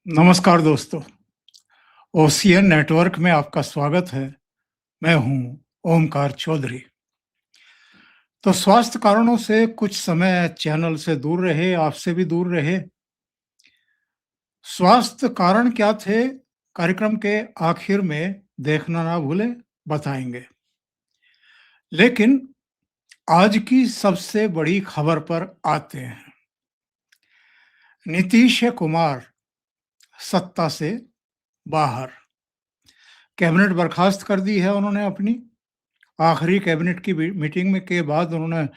नमस्कार दोस्तों, ocean network में आपका स्वागत है। मैं हूं ओमकार चौधरी। तो स्वास्थ्य कारणों से कुछ समय चैनल से दूर रहे, आपसे भी दूर रहे। स्वास्थ्य कारण क्या थे? कार्यक्रम के आखिर में देखना ना भूलें, बताएंगे। लेकिन आज की सबसे बड़ी खबर पर आते हैं। नीतीश कुमार सत्ता से बाहर। कैबिनेट बर्खास्त कर दी है उन्होंने अपनी। आखिरी कैबिनेट की मीटिंग में के बाद उन्होंने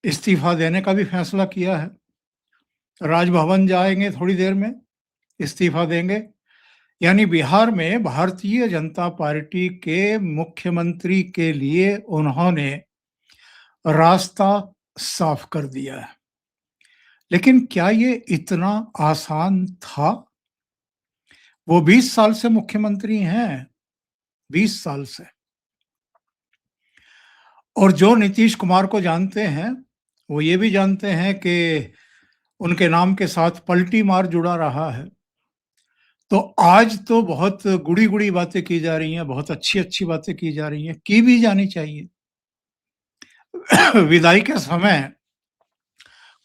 इस्तीफा देने का भी फैसला किया है। राजभवन जाएंगे थोड़ी देर में, इस्तीफा देंगे। यानी बिहार में भारतीय जनता पार्टी के मुख्यमंत्री के लिए उन्होंने रास्ता साफ कर दिया है। लेकिन क्या ये इतना आसान था? वो 20 साल से मुख्यमंत्री हैं, 20 साल से। और जो नीतीश कुमार को जानते हैं, वो ये भी जानते हैं कि उनके नाम के साथ पलटी मार जुड़ा रहा है। तो आज तो बहुत गुड़ी-गुड़ी बातें की जा रही हैं, बहुत अच्छी-अच्छी बातें की जा रही हैं, की भी जानी चाहिए। विदाई के समय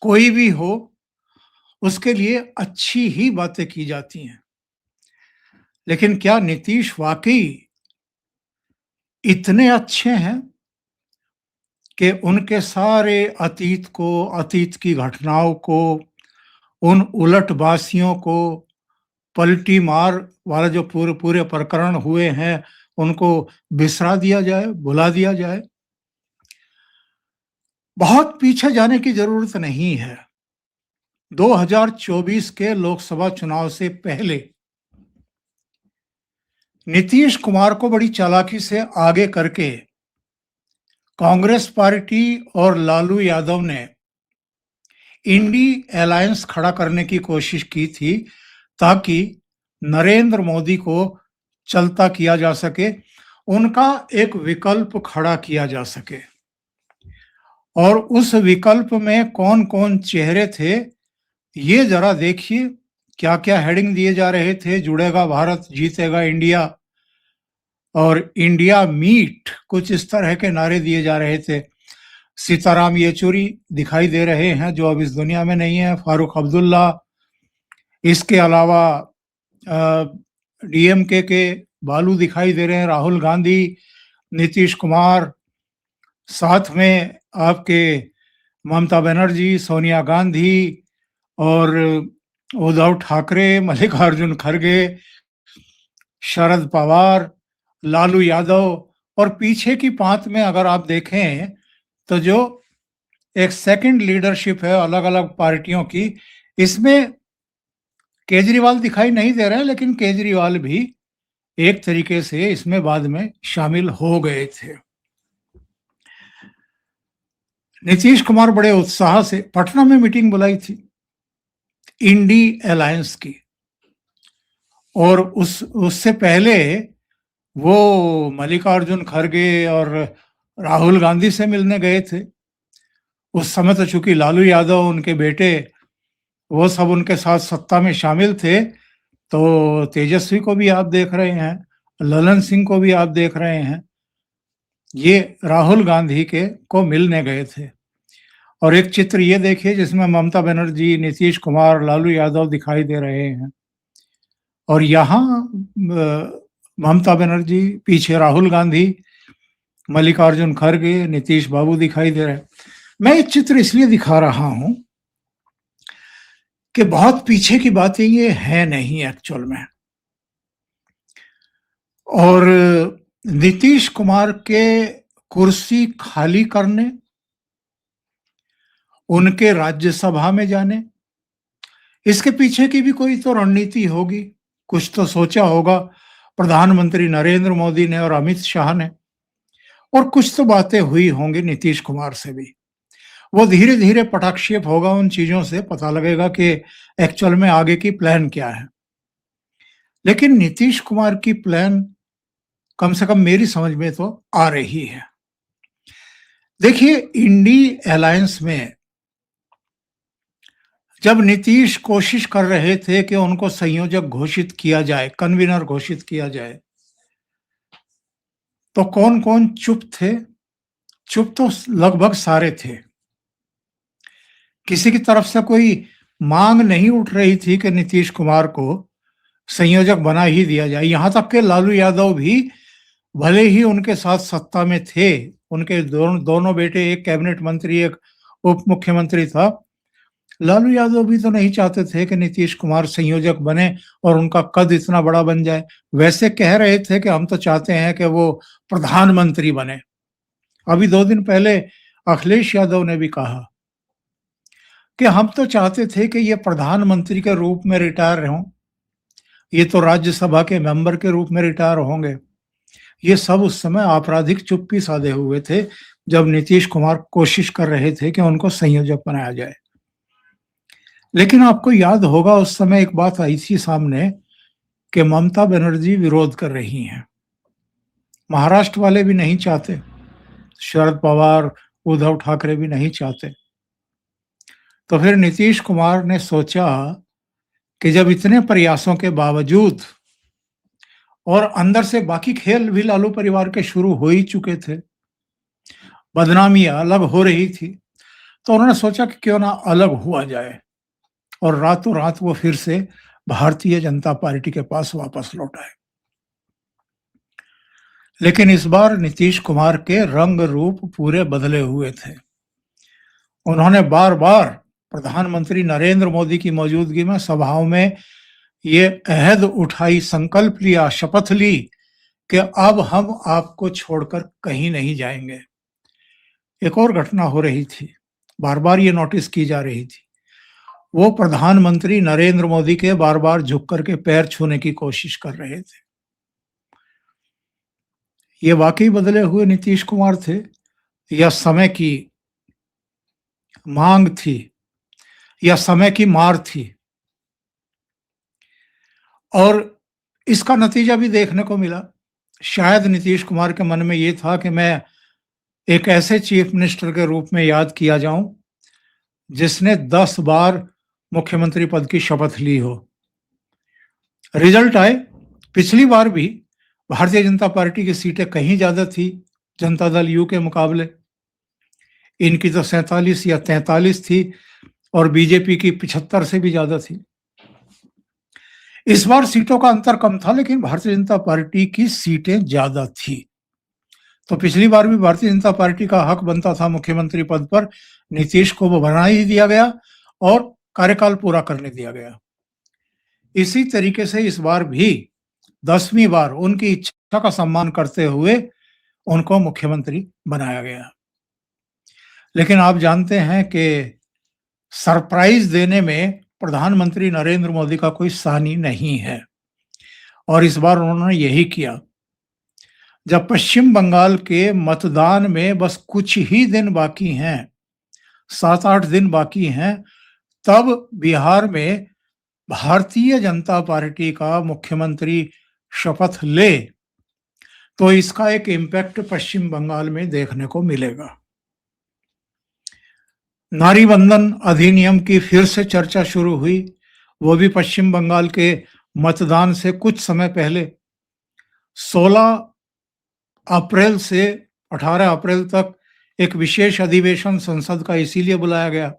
कोई भी हो, उसके लिए अच्छी ही बातें की जाती हैं। लेकिन क्या नीतीश वाक़ई इतने अच्छे हैं कि उनके सारे अतीत को, अतीत की घटनाओं को, उन उलटबासियों को, पलटी मार वाला जो पूरे पूरे प्रकरण हुए हैं, उनको बिसरा दिया जाए, भुला दिया जाए? बहुत पीछे जाने की ज़रूरत नहीं है। 2024 के लोकसभा चुनाव से पहले नीतीश कुमार को बड़ी चालाकी से आगे करके कांग्रेस पार्टी और लालू यादव ने इंडी अलायंस खड़ा करने की कोशिश की थी, ताकि नरेंद्र मोदी को चलता किया जा सके, उनका एक विकल्प खड़ा किया जा सके। और उस विकल्प में कौन-कौन चेहरे थे, ये ज़रा देखिए। क्या-क्या हेडिंग दिए जा रहे थे? जुड़ेगा भारत, जीतेगा इंडिया और इंडिया मीट, कुछ इस तरह के नारे दिए जा रहे थे। सीताराम येचुरी दिखाई दे रहे हैं, जो अब इस दुनिया में नहीं है, फारूक अब्दुल्ला। इसके अलावा डीएमके के बालू दिखाई दे रहे हैं, राहुल गांधी, नीतीश कुमार, साथ में आपके ममता बनर्जी, सोनिया गांधी और उद्धव ठाकरे, मल्लिकार्जुन खड़गे, शरद पवार, लालू यादव। और पीछे की पांत में अगर आप देखें, तो जो एक सेकंड लीडरशिप है अलग-अलग पार्टियों की, इसमें केजरीवाल दिखाई नहीं दे रहे हैं, लेकिन केजरीवाल भी एक तरीके से इसमें बाद में शामिल हो गए थे। नीतीश कुमार बड़े उत्साह से पटना में मीटिंग बुलाई थी इंडी अलायंस की, और उससे पहले वो मल्लिकार्जुन खड़गे और राहुल गांधी से मिलने गए थे। उस समय तो चूंकि लालू यादव, उनके बेटे, वो सब उनके साथ सत्ता में शामिल थे, तो तेजस्वी को भी आप देख रहे हैं, ललन सिंह को भी आप देख रहे हैं, ये राहुल गांधी के को मिलने गए थे। और एक चित्र ये देखिए जिसमें ममता बनर्जी, नीतीश कुमार, लालू यादव दिखाई दे रहे हैं, और यहाँ ममता बनर्जी, पीछे राहुल गांधी, मल्लिकार्जुन खड़गे, नीतीश बाबू दिखाई दे रहे हैं। मैं ये चित्र इसलिए दिखा रहा हूं कि बहुत पीछे की बातें ये है नहीं एक्चुअल में। और नीतीश कुमार के कुर्सी खाली करने, उनके राज्यसभा में जाने, इसके पीछे की भी कोई तो रणनीति होगी, कुछ तो सोचा होगा प्रधानमंत्री नरेंद्र मोदी ने और अमित शाह ने, और कुछ तो बातें हुई होंगी नीतीश कुमार से भी। वो धीरे-धीरे पटाक्षेप होगा उन चीज़ों से, पता लगेगा कि एक्चुअल में आगे की प्लान क्या है। लेकिन नीतीश कुमार की प्लान कम से कम मेरी समझ में तो आ रही है। देखिए, इंडी अलायंस में जब नीतीश कोशिश कर रहे थे कि उनको संयोजक घोषित किया जाए, कन्वीनर घोषित किया जाए, तो कौन-कौन चुप थे? चुप तो लगभग सारे थे। किसी की तरफ से कोई मांग नहीं उठ रही थी कि नीतीश कुमार को संयोजक बना ही दिया जाए। यहाँ तक कि लालू यादव भी भले ही उनके साथ सत्ता में थे, उनके दोनों बेटे, एक कैबिनेट मंत्री, एक उप मुख्यमंत्री था। लालू यादव भी तो नहीं चाहते थे कि नीतीश कुमार संयोजक बने और उनका कद इतना बड़ा बन जाए। वैसे कह रहे थे कि हम तो चाहते हैं कि वो प्रधानमंत्री बने। अभी 2 दिन पहले अखिलेश यादव ने भी कहा कि हम तो चाहते थे कि ये प्रधानमंत्री के रूप में रिटायर हों, ये तो राज्यसभा के मेंबर के रूप में रिटायर होंगे। ये सब उस समय आपराधिक चुप्पी साधे हुए थे, जब नीतीश कुमार कोशिश कर रहे थे कि उनको संयोजक बनाया जाए। लेकिन आपको याद होगा उस समय एक बात आई थी सामने कि ममता बनर्जी विरोध कर रही हैं। महाराष्ट्र वाले भी नहीं चाहते, शरद पवार, उद्धव ठाकरे भी नहीं चाहते। तो फिर नीतीश कुमार ने सोचा कि जब इतने प्रयासों के बावजूद, और अंदर से बाकी खेल भी लालू परिवार के शुरू हो ही चुके थे, बदनामियां अलग हो रही थी, तो उन्होंने सोचा कि क्यों ना अलग हुआ जाए, और रातों रात वो फिर से भारतीय जनता पार्टी के पास वापस लौट आए। लेकिन इस बार नीतीश कुमार के रंग रूप पूरे बदले हुए थे। उन्होंने बार बार प्रधानमंत्री नरेंद्र मोदी की मौजूदगी में सभाओं में ये अहद उठाई, संकल्प लिया, शपथ ली कि अब हम आपको छोड़कर कहीं नहीं जाएंगे। एक और घटना हो रही थी, बार बार ये नोटिस की जा रही थी, वो प्रधानमंत्री नरेंद्र मोदी के बार बार झुक करके पैर छूने की कोशिश कर रहे थे। ये वाकई बदले हुए नीतीश कुमार थे या समय की मांग थी या समय की मार थी? और इसका नतीजा भी देखने को मिला। शायद नीतीश कुमार के मन में ये था कि मैं एक ऐसे चीफ मिनिस्टर के रूप में याद किया जाऊं जिसने 10 बार मुख्यमंत्री पद की शपथ ली हो। रिजल्ट आए, पिछली बार भी भारतीय जनता पार्टी की सीटें कहीं ज्यादा थी जनता दल यू के मुकाबले। इनकी तो 47 या 43 थी और बीजेपी की 75 से भी ज्यादा थी। इस बार सीटों का अंतर कम था, लेकिन भारतीय जनता पार्टी की सीटें ज्यादा थी। तो पिछली बार भी भारतीय जनता पार्टी का हक बनता था मुख्यमंत्री पद पर, नीतीश को वो बना ही दिया गया और कार्यकाल पूरा करने दिया गया। इसी तरीके से इस बार भी 10वीं बार उनकी इच्छा का सम्मान करते हुए उनको मुख्यमंत्री बनाया गया। लेकिन आप जानते हैं कि सरप्राइज देने में प्रधानमंत्री नरेंद्र मोदी का कोई सानी नहीं है, और इस बार उन्होंने यही किया। जब पश्चिम बंगाल के मतदान में बस कुछ ही दिन बाकी हैं, 7-8 दिन बाकी हैं, तब बिहार में भारतीय जनता पार्टी का मुख्यमंत्री शपथ ले, तो इसका एक इम्पैक्ट पश्चिम बंगाल में देखने को मिलेगा। नारी बंधन अधिनियम की फिर से चर्चा शुरू हुई, वो भी पश्चिम बंगाल के मतदान से कुछ समय पहले। 16 अप्रैल से 18 अप्रैल तक एक विशेष अधिवेशन संसद का इसीलिए बुलाया गया,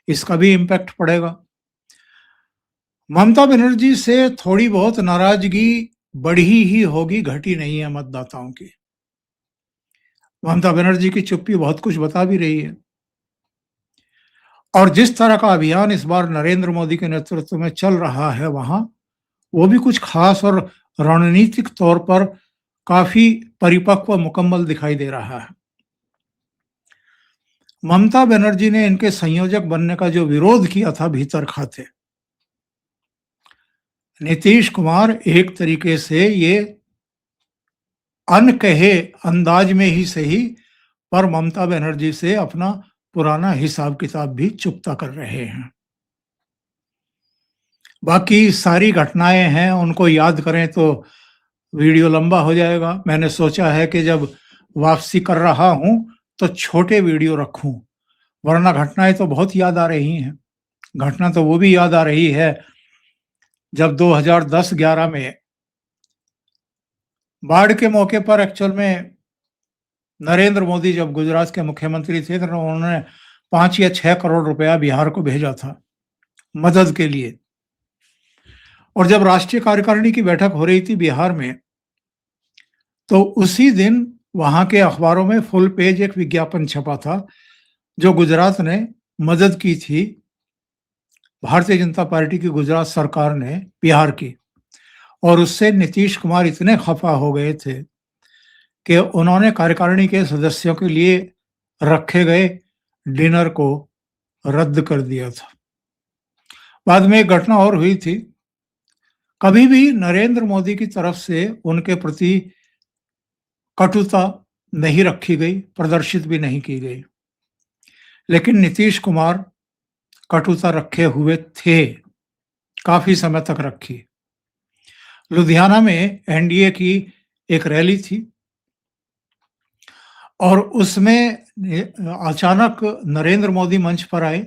इसका भी इम्पैक्ट पड़ेगा। ममता बनर्जी से थोड़ी बहुत नाराजगी बढ़ी ही होगी, घटी नहीं है मतदाताओं की। ममता बनर्जी की चुप्पी बहुत कुछ बता भी रही है। और जिस तरह का अभियान इस बार नरेंद्र मोदी के नेतृत्व में चल रहा है वहां, वो भी कुछ खास और रणनीतिक तौर पर काफी परिपक्व, मुकम्मल दिखाई दे रहा है। ममता बनर्जी ने इनके संयोजक बनने का जो विरोध किया था भीतर खाते, नीतीश कुमार एक तरीके से ये अनकहे अंदाज में ही सही, पर ममता बनर्जी से अपना पुराना हिसाब किताब भी चुकता कर रहे हैं। बाकी सारी घटनाएं हैं, उनको याद करें तो वीडियो लंबा हो जाएगा। मैंने सोचा है कि जब वापसी कर रहा हूं तो छोटे वीडियो रखूं, वरना घटनाएं तो बहुत याद आ रही हैं। घटना तो वो भी याद आ रही है जब 2010-11 में बाढ़ के मौके पर एक्चुअल में नरेंद्र मोदी जब गुजरात के मुख्यमंत्री थे तो उन्होंने 5 या 6 करोड़ रुपया बिहार को भेजा था मदद के लिए। और जब राष्ट्रीय कार्यकारिणी की बैठक हो रही थी बिहार में, तो उसी दिन वहां के अखबारों में फुल पेज एक विज्ञापन छपा था जो गुजरात ने मदद की थी भारतीय जनता पार्टी की गुजरात सरकार ने बिहार की। और उससे नीतीश कुमार इतने खफा हो गए थे कि उन्होंने कार्यकारिणी के सदस्यों के लिए रखे गए डिनर को रद्द कर दिया था। बाद में एक घटना और हुई थी, कभी भी नरेंद्र मोदी की तरफ से उनके प्रति कटुता नहीं रखी गई, प्रदर्शित भी नहीं की गई, लेकिन नीतीश कुमार कटुता रखे हुए थे, काफी समय तक रखी। लुधियाना में एनडीए की एक रैली थी और उसमें अचानक नरेंद्र मोदी मंच पर आए।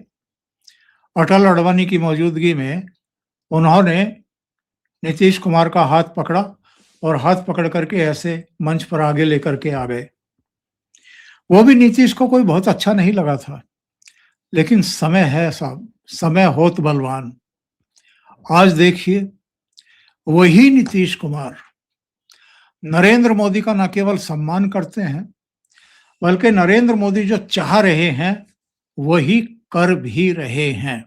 अटल अडवाणी की मौजूदगी में उन्होंने नीतीश कुमार का हाथ पकड़ा और हाथ पकड़ करके ऐसे मंच पर आगे लेकर के आ गए। वो भी नीतीश को कोई बहुत अच्छा नहीं लगा था, लेकिन समय है साहब, समय होत बलवान। आज देखिए वही नीतीश कुमार नरेंद्र मोदी का न केवल सम्मान करते हैं, बल्कि नरेंद्र मोदी जो चाह रहे हैं वही कर भी रहे हैं।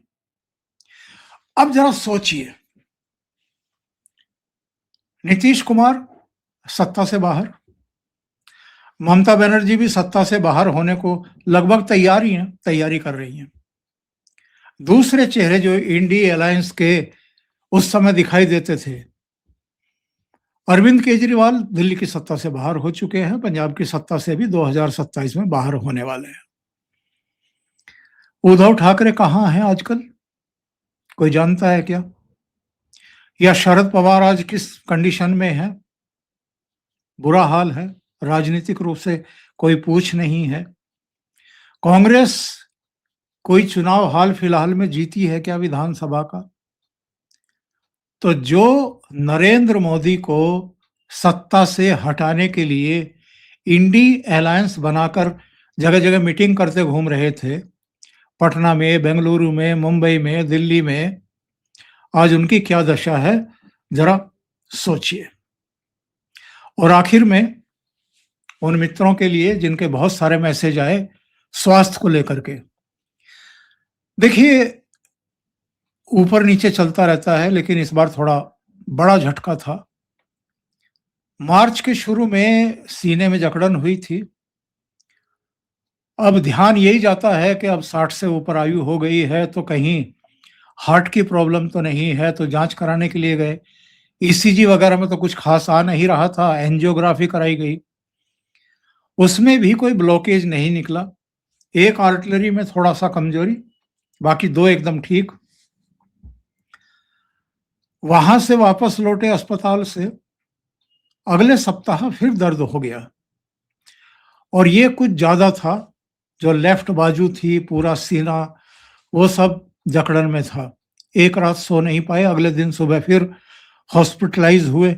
अब जरा सोचिए, नीतीश कुमार सत्ता से बाहर, ममता बनर्जी भी सत्ता से बाहर होने को लगभग तैयारी कर रही हैं। दूसरे चेहरे जो इंडी अलायंस के उस समय दिखाई देते थे, अरविंद केजरीवाल दिल्ली की सत्ता से बाहर हो चुके हैं, पंजाब की सत्ता से भी 2027 में बाहर होने वाले हैं। उद्धव ठाकरे कहाँ हैं आजकल, कोई जानता है क्या? या शरद पवार आज किस कंडीशन में है? बुरा हाल है, राजनीतिक रूप से कोई पूछ नहीं है। कांग्रेस कोई चुनाव हाल फिलहाल में जीती है क्या विधानसभा का? तो जो नरेंद्र मोदी को सत्ता से हटाने के लिए इंडी अलायंस बनाकर जगह जगह मीटिंग करते घूम रहे थे, पटना में, बेंगलुरु में, मुंबई में, दिल्ली में, आज उनकी क्या दशा है जरा सोचिए। और आखिर में उन मित्रों के लिए जिनके बहुत सारे मैसेज आए स्वास्थ्य को लेकर के, देखिए ऊपर नीचे चलता रहता है, लेकिन इस बार थोड़ा बड़ा झटका था। मार्च के शुरू में सीने में जकड़न हुई थी। अब ध्यान यही जाता है कि अब 60 से ऊपर आयु हो गई है तो कहीं हार्ट की प्रॉब्लम तो नहीं है, तो जांच कराने के लिए गए। ईसीजी वगैरह में तो कुछ खास आ नहीं रहा था, एंजियोग्राफी कराई गई, उसमें भी कोई ब्लॉकेज नहीं निकला। एक आर्टरी में थोड़ा सा कमजोरी, बाकी दो एकदम ठीक। वहां से वापस लौटे अस्पताल से, अगले सप्ताह फिर दर्द हो गया और ये कुछ ज्यादा था। जो लेफ्ट बाजू थी, पूरा सीना, वो सब जकड़न में था। एक रात सो नहीं पाए, अगले दिन सुबह फिर हॉस्पिटलाइज हुए,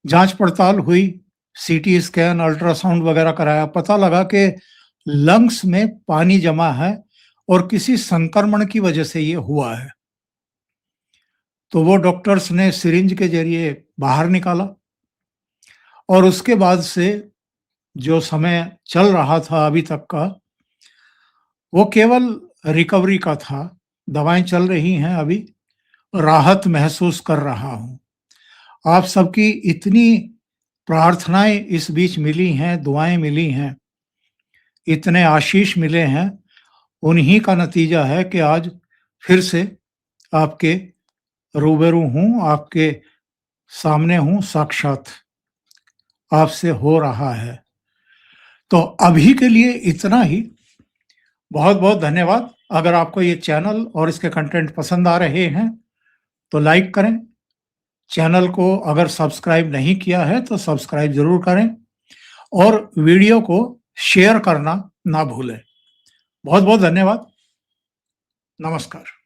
जांच पड़ताल हुई, सीटी स्कैन, अल्ट्रासाउंड वगैरह कराया, पता लगा कि लंग्स में पानी जमा है और किसी संक्रमण की वजह से ये हुआ है। तो वो डॉक्टर्स ने सिरिंज के जरिए बाहर निकाला और उसके बाद से जो समय चल रहा था अभी तक का, वो केवल रिकवरी का था। दवाएं चल रही हैं, अभी राहत महसूस कर रहा हूं। आप सबकी इतनी प्रार्थनाएं इस बीच मिली हैं, दुआएं मिली हैं, इतने आशीष मिले हैं, उन्हीं का नतीजा है कि आज फिर से आपके रूबरू हूं, आपके सामने हूं, साक्षात आपसे हो रहा है। तो अभी के लिए इतना ही। बहुत बहुत धन्यवाद। अगर आपको ये चैनल और इसके कंटेंट पसंद आ रहे हैं तो लाइक करें। चैनल को अगर सब्सक्राइब नहीं किया है तो सब्सक्राइब जरूर करें और वीडियो को शेयर करना ना भूलें। बहुत बहुत धन्यवाद। नमस्कार।